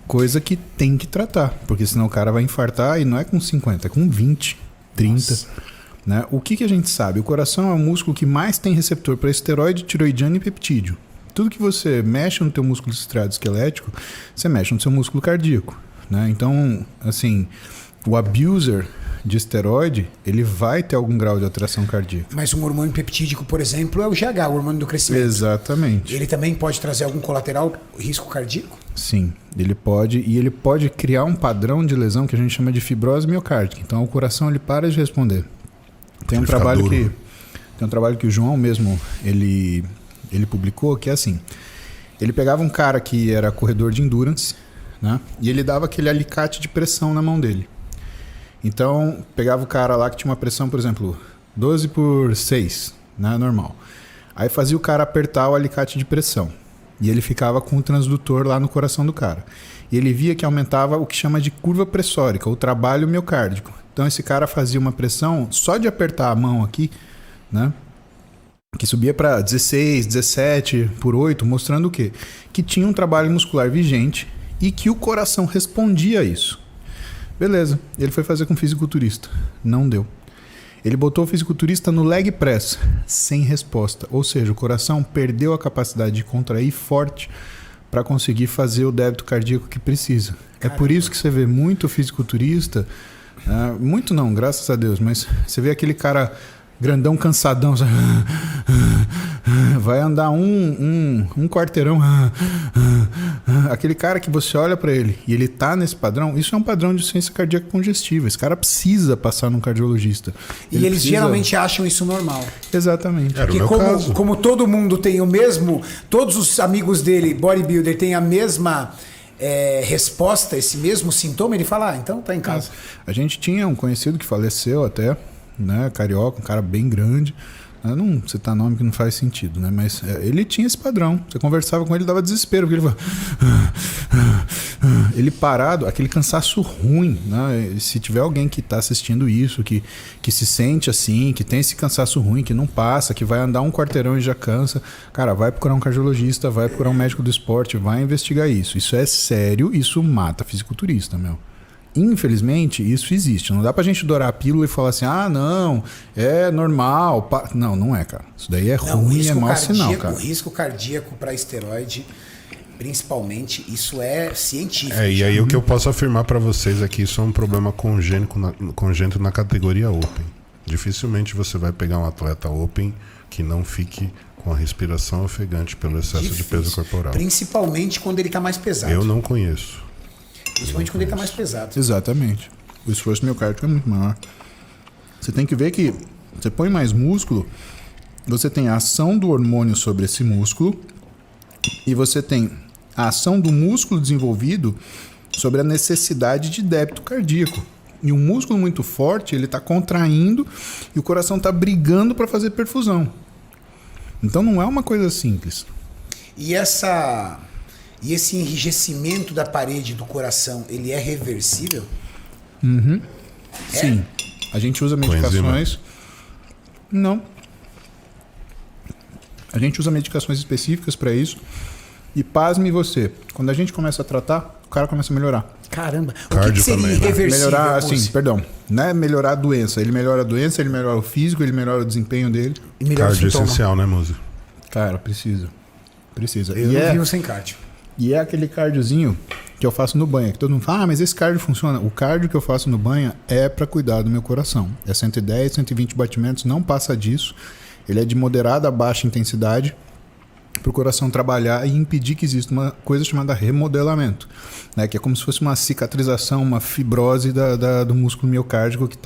Coisa que tem que tratar, porque senão o cara vai infartar e não é com 50, é com 20, 30. Nossa. Né? O que a gente sabe? O coração é o músculo que mais tem receptor para esteroide, tiroidiano e peptídeo. Tudo que você mexe no teu músculo estriado esquelético, você mexe no seu músculo cardíaco. Né? Então, assim, o abuser de esteroide, ele vai ter algum grau de alteração cardíaca. Mas um hormônio peptídico, por exemplo, é o GH, o hormônio do crescimento. Exatamente. Ele também pode trazer algum colateral, risco cardíaco? Sim, ele pode, e ele pode criar um padrão de lesão que a gente chama de fibrose miocárdica. Então o coração ele para de responder. Tem um trabalho que o João mesmo ele publicou, que é assim, ele pegava um cara que era corredor de endurance, né, e ele dava aquele alicate de pressão na mão dele. Então, pegava o cara lá que tinha uma pressão, por exemplo, 12/6, né, normal. Aí fazia o cara apertar o alicate de pressão. E ele ficava com o transdutor lá no coração do cara. E ele via que aumentava o que chama de curva pressórica, o trabalho miocárdico. Então, esse cara fazia uma pressão só de apertar a mão aqui, né, que subia para 16, 17/8, mostrando o quê? Que tinha um trabalho muscular vigente e que o coração respondia a isso. Beleza, ele foi fazer com o fisiculturista, não deu. Ele botou o fisiculturista no leg press, sem resposta. Ou seja, o coração perdeu a capacidade de contrair forte para conseguir fazer o débito cardíaco que precisa. Caramba. É por isso que você vê muito fisiculturista, muito não, graças a Deus, mas você vê aquele cara grandão, cansadão, vai andar um quarteirão, aquele cara que você olha para ele e ele tá nesse padrão, isso é um padrão de insuficiência cardíaca congestiva. Esse cara precisa passar num cardiologista. E eles geralmente acham isso normal. Exatamente. Porque como todo mundo tem o mesmo, todos os amigos dele, bodybuilder, têm a mesma resposta, esse mesmo sintoma, ele fala, então tá em casa. A gente tinha um conhecido que faleceu até, né, carioca, um cara bem grande. Eu não citar nome que não faz sentido, né? Mas ele tinha esse padrão. Você conversava com ele, dava desespero, porque ele falava... Ele parado, aquele cansaço ruim, né? Se tiver alguém que está assistindo isso, que se sente assim, que tem esse cansaço ruim, que não passa, que vai andar um quarteirão e já cansa, cara, vai procurar um cardiologista, vai procurar um médico do esporte, vai investigar isso. Isso é sério, isso mata fisiculturista, meu. Infelizmente, isso existe. Não dá pra gente dourar a pílula e falar assim, não, é normal. Não é, cara. Isso daí é ruim, é mau sinal, cara. O risco cardíaco para esteroide, principalmente, isso é científico. E aí o que eu posso afirmar para vocês é que isso é um problema congênito na categoria Open. Dificilmente você vai pegar um atleta Open que não fique com a respiração ofegante pelo excesso de peso corporal. Principalmente quando ele tá mais pesado. Eu não conheço. Principalmente quando ele está mais pesado. Exatamente. O esforço miocárdico é muito maior. Você tem que ver que você põe mais músculo, você tem a ação do hormônio sobre esse músculo e você tem a ação do músculo desenvolvido sobre a necessidade de débito cardíaco. E um músculo muito forte, ele está contraindo e o coração está brigando para fazer perfusão. Então não é uma coisa simples. E esse enrijecimento da parede do coração, ele é reversível? Uhum. Sim. A gente usa medicações... Não. A gente usa medicações específicas para isso. E pasme você, quando a gente começa a tratar, o cara começa a melhorar. Caramba. Cardio o que seria também, né? irreversível? Melhorar, assim, perdão. Não é melhorar a doença. Ele melhora a doença, ele melhora o físico, ele melhora o desempenho dele. E melhora Cardio o sintoma. essencial, né, Muzi? Cara, precisa. Eu não vivo sem cardio. E é aquele cardiozinho que eu faço no banho. Que todo mundo fala, mas esse cardio funciona. O cardio que eu faço no banho é para cuidar do meu coração. É 110, 120 batimentos, não passa disso. Ele é de moderada a baixa intensidade para o coração trabalhar e impedir que exista uma coisa chamada remodelamento, né? Que é como se fosse uma cicatrização, uma fibrose do músculo miocárdico que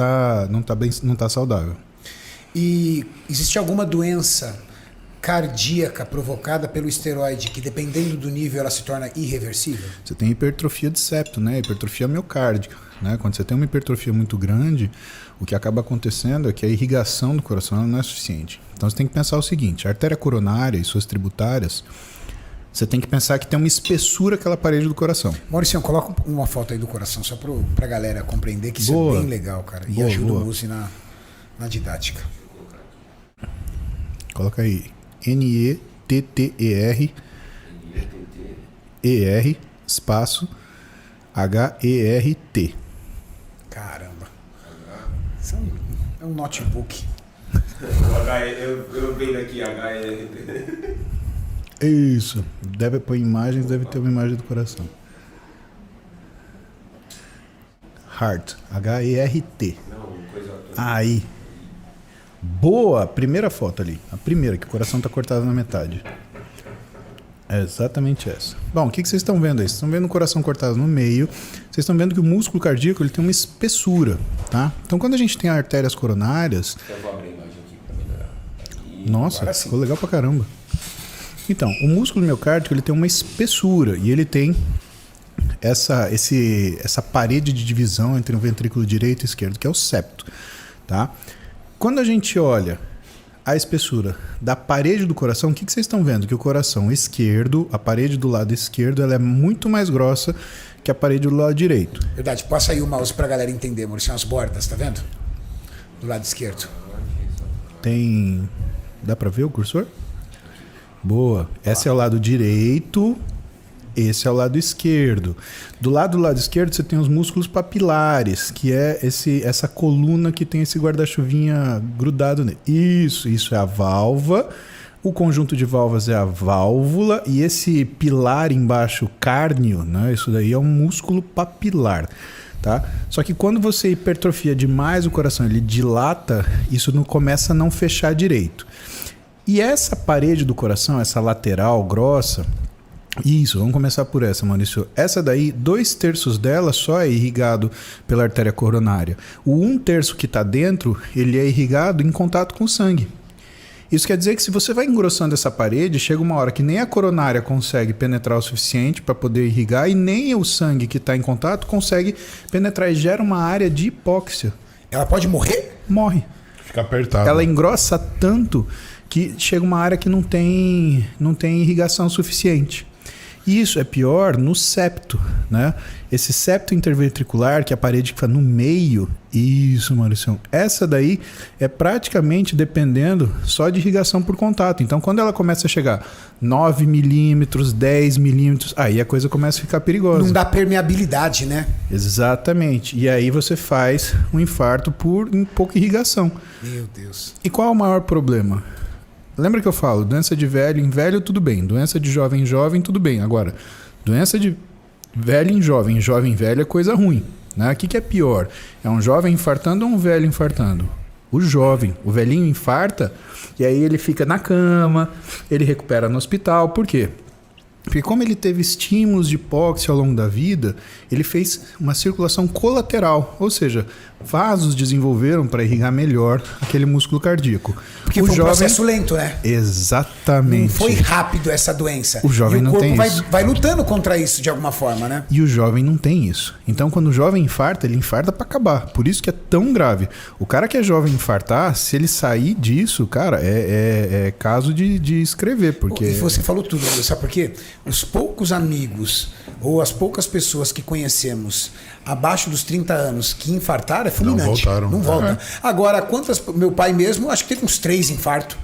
não tá saudável. E existe alguma doença cardíaca provocada pelo esteroide que, dependendo do nível, ela se torna irreversível? Você tem hipertrofia de septo, né? Hipertrofia miocárdica, né? Quando você tem uma hipertrofia muito grande, o que acaba acontecendo é que a irrigação do coração não é suficiente. Então você tem que pensar o seguinte: a artéria coronária e suas tributárias, você tem que pensar que tem uma espessura aquela parede do coração. Maurício, coloca uma foto aí do coração só pra galera compreender que isso é bem legal, cara. E ajuda o Muzi na didática. Coloca aí. NETTER espaço H-E-R-T. Caramba. Isso é um notebook. Eu vendo aqui HRT. Isso. Deve pôr imagens, deve ter uma imagem do coração. Heart. H-E-R-T. Não, coisa. Aí. Boa! Primeira foto ali. A primeira, que o coração tá cortado na metade. É exatamente essa. Bom, o que vocês estão vendo aí? Vocês estão vendo o coração cortado no meio. Vocês estão vendo que o músculo cardíaco ele tem uma espessura, tá? Então, quando a gente tem artérias coronárias... Eu vou abrir a imagem aqui pra melhorar. Nossa, ficou legal pra caramba. Então, o músculo miocárdico ele tem uma espessura e ele tem essa parede de divisão entre o ventrículo direito e esquerdo, que é o septo, tá? Quando a gente olha a espessura da parede do coração, o que vocês estão vendo? Que o coração esquerdo, a parede do lado esquerdo, ela é muito mais grossa que a parede do lado direito. Verdade, passa aí o mouse pra galera entender, Maurício, as bordas, tá vendo? Do lado esquerdo. Tem... Dá pra ver o cursor? Boa. Esse é o lado direito, esse é o lado esquerdo. Do lado esquerdo você tem os músculos papilares, que é essa coluna que tem esse guarda-chuvinha grudado nele. Isso é a válvula. O conjunto de válvulas é a válvula e esse pilar embaixo, cárneo, né? Isso daí é um músculo papilar. Tá? Só que quando você hipertrofia demais o coração, ele dilata, isso não começa a não fechar direito. E essa parede do coração, essa lateral grossa, isso, vamos começar por essa, Maurício. Essa daí, 2/3 dela só é irrigado pela artéria coronária. O 1/3 que está dentro, ele é irrigado em contato com o sangue. Isso quer dizer que se você vai engrossando essa parede, chega uma hora que nem a coronária consegue penetrar o suficiente para poder irrigar e nem o sangue que está em contato consegue penetrar e gera uma área de hipóxia. Ela pode morrer? Morre. Fica apertado. Ela engrossa tanto que chega uma área que não tem irrigação suficiente. Isso é pior no septo, né? Esse septo interventricular, que é a parede que fica no meio, isso, Maurício, essa daí é praticamente dependendo só de irrigação por contato. Então, quando ela começa a chegar 9 milímetros, 10 milímetros, aí a coisa começa a ficar perigosa. Não dá permeabilidade, né? Exatamente. E aí você faz um infarto por pouca irrigação. Meu Deus. E qual é o maior problema? Lembra que eu falo, doença de velho em velho, tudo bem. Doença de jovem em jovem, tudo bem. Agora, doença de velho em jovem em velho é coisa ruim. Né? O que é pior? É um jovem infartando ou um velho infartando? O jovem. O velhinho infarta e aí ele fica na cama, ele recupera no hospital. Por quê? Porque como ele teve estímulos de hipóxia ao longo da vida, ele fez uma circulação colateral, ou seja, vasos desenvolveram para irrigar melhor aquele músculo cardíaco. Porque foi um processo lento, né? Exatamente. Não foi rápido essa doença. O jovem não tem isso. Vai lutando contra isso de alguma forma, né? E o jovem não tem isso. Então, quando o jovem infarta, ele infarta para acabar. Por isso que é tão grave. O cara que é jovem infartar, se ele sair disso, cara, é caso de escrever. Porque... E você falou tudo, sabe por quê? Os poucos amigos ou as poucas pessoas que conhecemos abaixo dos 30 anos que infartaram é fulminante. Não voltaram. Não volta. Agora, meu pai mesmo, acho que teve uns 3 infartos.